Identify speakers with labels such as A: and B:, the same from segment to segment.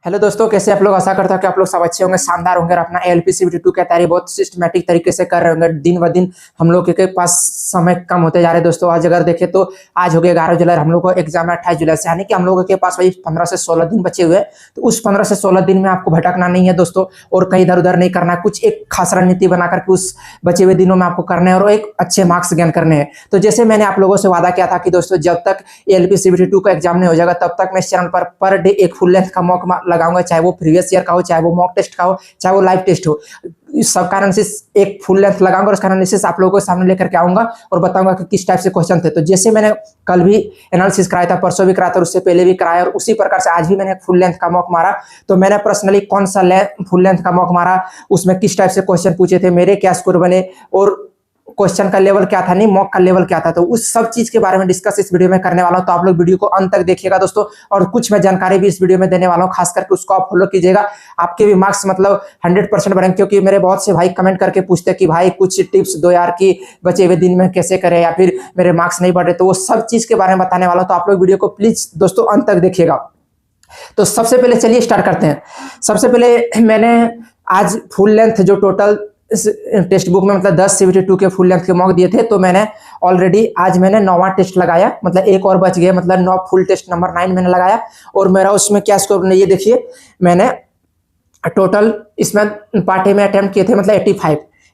A: Hello दोस्तों, कैसे आप लोग। आशा करता हूं कि आप लोग सब अच्छे होंगे, शानदार होंगे और अपना एलपीसीबीटी 2 की तैयारी बहुत सिस्टमेटिक तरीके से कर रहे होंगे। दिन ब दिन हम लोग के पास समय कम होते जा रहे हैं दोस्तों। आज अगर देखें तो आज हो गया 11 जुलाई, हम लोग को एग्जाम है 28 जुलाई से, यानी कि हम लोगों के पास वही 15 से 16 दिन बचे हुए हैं। तो उस 15 से 16 दिन में आपको भटकना नहीं है दोस्तों, और कहीं इधर उधर नहीं करना है। कुछ एक खास रणनीति बना करके उस बचे हुए दिनों में आपको करना है और एक अच्छे मार्क्स गेन करने हैं। तो जैसे मैंने आप लोगों से वादा किया था कि दोस्तों जब तक एलपीसीबीटी 2 का एग्जाम नहीं हो जाएगा तब तक मैं इस चैनल पर डे एक फुल लेंथ का मॉक लगाऊंगा, चाहे वो प्रीवियस ईयर का हो, चाहे वो मॉक टेस्ट का हो, चाहे वो लाइव टेस्ट हो। इस सब का एनालिसिस एक फुल लेंथ लगाऊंगा और उसका एनालिसिस आप लोगों के सामने लेकर के आऊंगा और बताऊंगा कि किस टाइप से क्वेश्चन थे। तो जैसे मैंने कल भी एनालिसिस कराया था, परसों भी कराया था और उससे पहले भी कराया, और उसी प्रकार से आज भी मैंने फुल लेंथ का मॉक मारा। तो मैंने पर्सनली कौन सा फुल लेंथ का मॉक मारा, उसमें किस टाइप से क्वेश्चन पूछे थे, मेरे क्या स्कोर बने, और क्वेश्चन का लेवल क्या था, नहीं मॉक का लेवल क्या था, तो उस सब चीज के बारे में डिस्कस इस वीडियो में करने वाला हूं। तो आप लोग वीडियो को अंत तक देखिएगा दोस्तों, और कुछ मैं जानकारी भी इस वीडियो में देने वाला हूं, खास करके उसको आप फॉलो कीजिएगा। आपके भी मार्क्स मतलब 100% बढ़ेंगे, क्योंकि मेरे बहुत से भाई कमेंट करके पूछते हैं कि भाई कुछ टिप्स दो यार कि बचे हुए दिन में कैसे करें, या फिर मेरे मार्क्स नहीं बढ़ रहे। तो वो सब चीज के बारे में बताने वाला हूं, तो आप लोग वीडियो को प्लीज दोस्तों अंत तक देखिएगा। तो सबसे पहले चलिए स्टार्ट करते हैं। सबसे पहले मैंने आज फुल लेंथ जो टोटल टेक्स्ट बुक में मतलब 10 सीबीटी 2 के फुल लेंथ के मॉक दिए थे, तो मैंने ऑलरेडी आज मैंने 9वां टेस्ट लगाया, मतलब एक और बच गया, मतलब 9 फुल टेस्ट नंबर 9 मैंने लगाया। और मेरा उसमें क्या स्कोर, ये देखिए मैंने टोटल इसमें पार्ट ए में अटेम्प्ट किए थे मतलब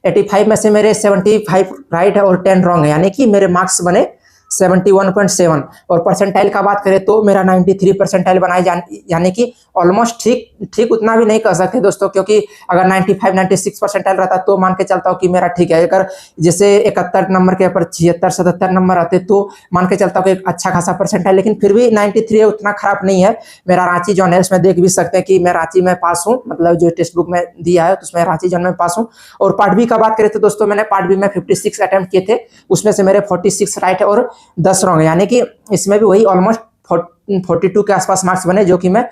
A: 85 में से मेरे 75 राइट है और 10 रॉन्ग है, यानी कि मेरे मार्क्स बने 71.7। और परसेंटाइल का बात करें तो मेरा 93 परसेंटाइल बनाए, यानी कि ऑलमोस्ट ठीक उतना भी नहीं कह सकते दोस्तों, क्योंकि अगर 95-96 परसेंटाइल रहता तो मान के चलता हूँ कि मेरा ठीक है। अगर जैसे 71 नंबर के ऊपर 76-77 नंबर आते तो मान के चलता हूँ कि एक अच्छा खासा परसेंटाइल, लेकिन फिर भी 93 उतना खराब नहीं है। मेरा रांची जॉन है, उसमें देख भी सकते हैं कि मैं रांची में पास हूँ, मतलब जो टेक्स्ट बुक में दिया है तो उसमें रांची जॉन में पास हूँ। और पार्ट बी का बात करें तो दोस्तों मैंने पार्ट बी में 56 अटेम्प्ट किए थे, उसमें से मेरे 46 राइट है और 10 रॉन्ग है, यानी कि इसमें भी वही ऑलमोस्ट 42 के आसपास मार्क्स बने, जो कि मैं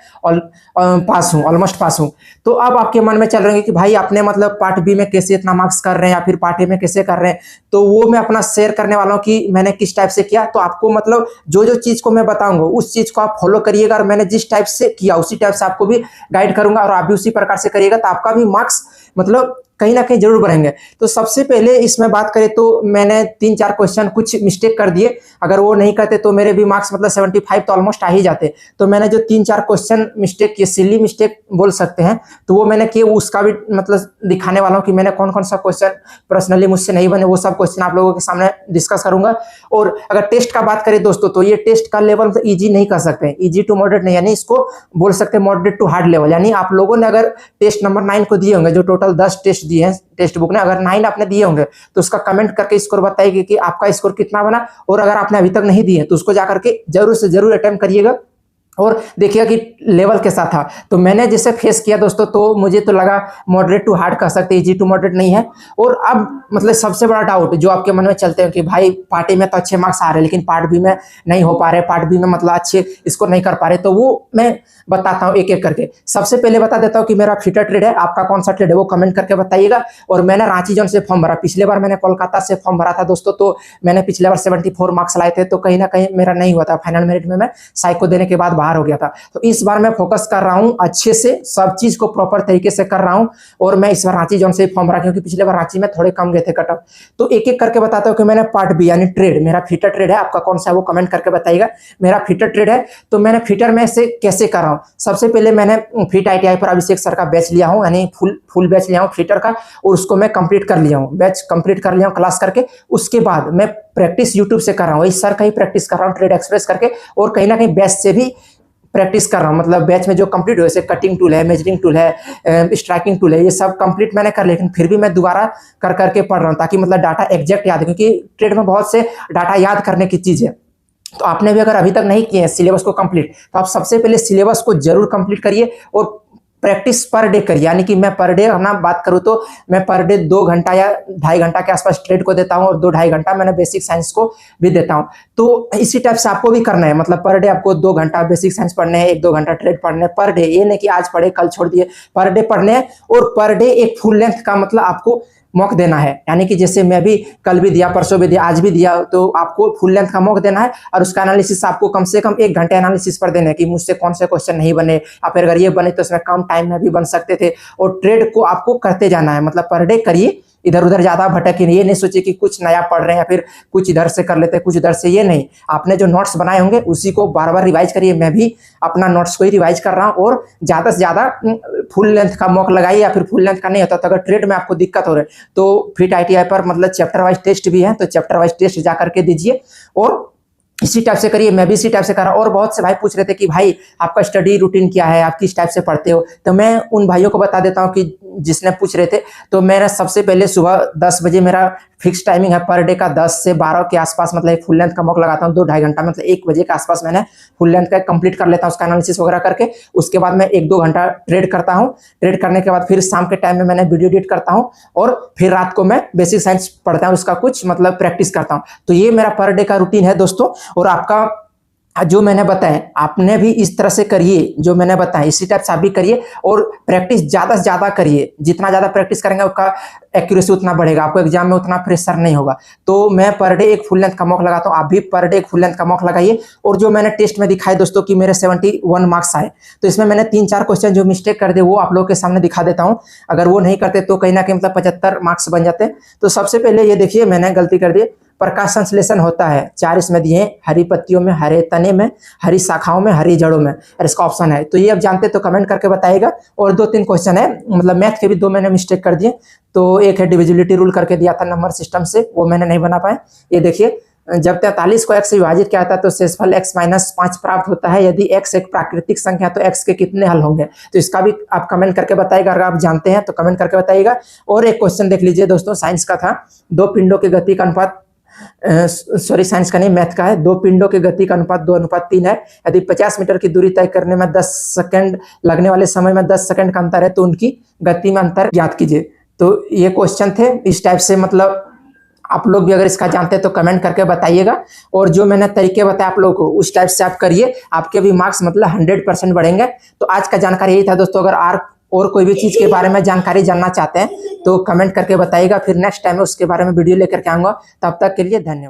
A: पास हूँ, ऑलमोस्ट पास हूँ। तो अब आपके मन में चल रहे हैं कि भाई आपने मतलब पार्ट बी में कैसे इतना मार्क्स कर रहे हैं, या फिर पार्ट ए में कैसे कर रहे हैं, तो वो मैं अपना शेयर करने वाला हूँ कि मैंने किस टाइप से किया। तो आपको मतलब जो चीज को मैं बताऊंगा उस चीज को आप फॉलो करिएगा, और मैंने जिस टाइप से किया उसी टाइप से आपको भी गाइड करूंगा, और आप भी उसी प्रकार से करिएगा, तो आपका भी मार्क्स मतलब कहीं ना कहीं जरूर बढ़ेंगे। तो सबसे पहले इसमें बात करें तो मैंने 3-4 क्वेश्चन कुछ मिस्टेक कर दिए, अगर वो नहीं करते तो मेरे भी मार्क्स मतलब 75 तो ऑलमोस्ट आ ही जाते। तो मैंने जो 3-4 क्वेश्चन मिस्टेक किए, सिली मिस्टेक बोल सकते हैं, तो वो मैंने किए, उसका भी मतलब दिखाने वाला हूँ कि मैंने कौन कौन सा क्वेश्चन पर्सनली मुझसे नहीं बने, वो सब क्वेश्चन आप लोगों के सामने डिस्कस करूंगा। और अगर टेस्ट का बात करें दोस्तों, तो ये टेस्ट का लेवल मतलब ईजी नहीं कर सकते, ईजी टू मॉडरेट नहीं, यानी इसको बोल सकते हैं मॉडरेट टू हार्ड लेवल। यानी आप लोगों ने अगर टेस्ट नंबर 9 को दिए होंगे, जो टोटल 10 टेस्ट दिए हैं टेक्स्ट बुक ने, अगर 9 आपने दिए होंगे तो उसका कमेंट करके स्कोर बताइए कि आपका स्कोर कितना बना। और अगर आपने अभी तक नहीं दिए तो उसको जाकर के जरूर से जरूर अटेम्प्ट करिएगा और देखिएगा कि लेवल कैसा था। तो मैंने जैसे फेस किया दोस्तों, तो मुझे तो लगा मॉडरेट टू हार्ड कर सकते, इजी टू मॉडरेट नहीं है। और अब मतलब सबसे बड़ा डाउट जो आपके मन में चलते हैं कि भाई पार्ट ए में तो अच्छे मार्क्स आ रहे हैं लेकिन पार्ट बी में नहीं हो पा रहे, पार्ट बी में मतलब अच्छे इसको नहीं कर पा रहे, तो वो मैं बताता हूँ एक एक करके। सबसे पहले बता देता हूँ कि मेरा फिटर ट्रेड है, आपका कौन सा ट्रेड है वो कमेंट करके बताइएगा। और मैंने रांची जोन से फॉर्म भरा, पिछले बार मैंने कोलकाता से फॉर्म भरा था दोस्तों, तो मैंने पिछले बार 74 मार्क्स लाए थे, तो कहीं ना कहीं मेरा नहीं हुआ था, फाइनल मेरिट में मैं साइको देने के बाद बाहर हो गया था। तो इस बार मैं फोकस कर रहा हूं अच्छे से, सब चीज को प्रॉपर तरीके से कर रहा हूं, और मैं इस बार रांची जोन से फॉर्म भरा, क्योंकि पिछले बार रांची में थोड़े कम गए थे कट ऑफ। तो एक एक करके बताता हूं कि मैंने पार्ट बी यानी ट्रेड, मेरा फिटर ट्रेड है, आपका कौन सा है वो कमेंट करके बताइएगा। मेरा फिटर ट्रेड है, तो मैंने फिटर में से कैसे कर रहा हूं। सबसे पहले मैंने फिट आईटीआई पर अभिषेक सर का बैच लिया हूं, यानी फुल बैच लिया हूं फिटर का, और उसको मैं कंप्लीट कर लिया हूं, बैच कंप्लीट कर लिया हूं क्लास करके। उसके बाद मैं प्रैक्टिस यूट्यूब से कर रहा हूं, इस सर का ही प्रैक्टिस कर रहा हूं ट्रेड एक्सप्रेस करके, और कहीं ना कहीं बैच से भी प्रैक्टिस कर रहा हूं। मतलब बैच में जो कंप्लीट हो, जैसे कटिंग टूल है, मेजरिंग टूल है, स्ट्राइकिंग टूल है, ये सब कंप्लीट मैंने कर, लेकिन फिर भी मैं दोबारा कर करके पढ़ रहा हूं, ताकि मतलब डाटा एग्जैक्ट याद है, क्योंकि ट्रेड में बहुत से डाटा याद करने की चीज है। तो आपने भी अगर अभी तक नहीं किए हैं सिलेबस को कंप्लीट, तो आप सबसे पहले सिलेबस को जरूर कंप्लीट करिए और प्रैक्टिस पर डे करिए। यानी कि मैं पर डे ना बात करूं तो मैं पर डे 2 घंटा या 2.5 घंटा के आसपास ट्रेड को देता हूं, और 2-2.5 घंटा मैंने बेसिक साइंस को भी देता हूं। तो इसी टाइप से आपको भी करना है, मतलब पर डे आपको 2 घंटा बेसिक साइंस पढ़ने हैं, 1-2 घंटा ट्रेड पढ़ने हैं पर डे। ये नहीं कि आज पढ़े कल छोड़ दिए, पर डे पढ़ने हैं। और पर डे एक फुल लेंथ का मतलब आपको मॉक देना है, यानी कि जैसे मैं भी कल भी दिया, परसों भी दिया, आज भी दिया, तो आपको फुल लेंथ का मॉक देना है और उसका एनालिसिस आपको कम से कम 1 घंटे एनालिसिस पर देना है कि मुझसे कौन से क्वेश्चन नहीं बने, या फिर अगर ये बने तो उसमें कम टाइम में भी बन सकते थे। और ट्रेड को आपको करते जाना है, मतलब पर डे करिए, इधर उधर ज्यादा भटके नहीं। ये नहीं सोचिए कि कुछ नया पढ़ रहे हैं या फिर कुछ इधर से कर लेते हैं कुछ उधर से, ये नहीं। आपने जो नोट्स बनाए होंगे उसी को बार बार रिवाइज करिए। मैं भी अपना नोट्स को ही रिवाइज कर रहा हूँ, और ज्यादा से ज्यादा फुल लेंथ का मॉक लगाइए, या फिर फुल लेंथ का नहीं होता तो अगर ट्रेड में आपको दिक्कत हो रही है तो फिट ITI पर मतलब चैप्टर वाइज टेस्ट भी है, तो चैप्टर वाइज टेस्ट जा करके दीजिए और इसी टाइप से करिए। मैं भी इसी टाइप से कर रहा हूँ। और बहुत से भाई पूछ रहे थे कि भाई आपका स्टडी रूटीन क्या है, आप किस टाइप से पढ़ते हो, तो मैं उन भाइयों को बता देता हूँ कि जिसने पूछ रहे थे, तो मेरा सबसे पहले सुबह 10 बजे मेरा फिक्स टाइमिंग है पर डे का, 10 से 12 के आसपास मतलब एक फुल लेंथ का मॉक लगाता हूँ 2-2.5 घंटा, मतलब 1 बजे के आसपास मैंने फुल लेंथ का कंप्लीट कर लेता हूँ उसका एनालिसिस वगैरह करके। उसके बाद मैं 1-2 घंटा ट्रेड करता हूँ। ट्रेड करने के बाद फिर शाम के टाइम में मैंने वीडियो एडिट करता हूँ, और फिर रात को मैं बेसिक साइंस पढ़ता हूँ, उसका कुछ मतलब प्रैक्टिस करता हूँ। तो ये मेरा पर डे का रूटीन है दोस्तों। और आपका जो मैंने बताया आपने भी इस तरह से करिए, जो मैंने बताया इसी टाइप से आप भी करिए, और प्रैक्टिस ज्यादा से ज्यादा करिए। जितना ज्यादा प्रैक्टिस करेंगे उसका एक्यूरेसी उतना बढ़ेगा, आपको एग्जाम में उतना प्रेशर नहीं होगा। तो मैं पर डे एक फुल लेंथ का मॉक लगाता हूँ, आप भी पर डे एक फुल लेंथ का मॉक लगाइए। और जो मैंने टेस्ट में दिखाया दोस्तों कि मेरे 71 मार्क्स आए, तो इसमें मैंने 3-4 क्वेश्चन जो मिस्टेक कर दे वो आप लोगों के सामने दिखा देता हूँ। अगर वो नहीं करते तो कहीं ना कहीं मतलब 75 मार्क्स बन जाते। तो सबसे पहले ये देखिए मैंने गलती कर दी, प्रकाश संश्लेषण होता है 4 इसमें दिए, हरी पत्तियों में, हरे तने में, हरी शाखाओं में, हरी जड़ों में, और इसका ऑप्शन है। तो ये अब जानते तो कमेंट करके बताइएगा। और 2-3 क्वेश्चन है, मतलब मैथ के भी 2 मैंने मिस्टेक कर दिए। तो एक है डिविजिबिलिटी रूल करके दिया था नंबर सिस्टम से, वो मैंने नहीं बना पाया। ये देखिए जब 43 को x से विभाजित किया था तो शेषफल x-5 प्राप्त होता है। यदि x एक प्राकृतिक संख्या तो x के कितने हल होंगे, तो इसका भी आप कमेंट करके बताइएगा। अगर आप जानते हैं तो कमेंट करके बताइएगा। और एक क्वेश्चन देख लीजिए दोस्तों, साइंस का था, 2 पिंडों के गति का अनुपात, सॉरी साइंस का नहीं मैथ का है, 2 पिंडों के गति का अनुपात 2:3 है। यदि 50 मीटर की दूरी तय करने में 10 सेकंड लगने वाले समय में 10 सेकंड का अंतर है तो उनकी गति में अंतर ज्ञात कीजिए। तो ये क्वेश्चन थे इस टाइप से, मतलब आप लोग भी अगर इसका जानते हैं तो कमेंट करके बताइएगा। और जो मैंने तरीके बताए आप लोगों को उस टाइप से आप करिए, आपके भी मार्क्स मतलब 100% बढ़ेंगे। तो आज का जानकारी यही था दोस्तों। अगर और कोई भी चीज के बारे में जानकारी जानना चाहते हैं तो कमेंट करके बताइएगा, फिर नेक्स्ट टाइम में उसके बारे में वीडियो लेकर के आऊंगा। तब तक के लिए धन्यवाद।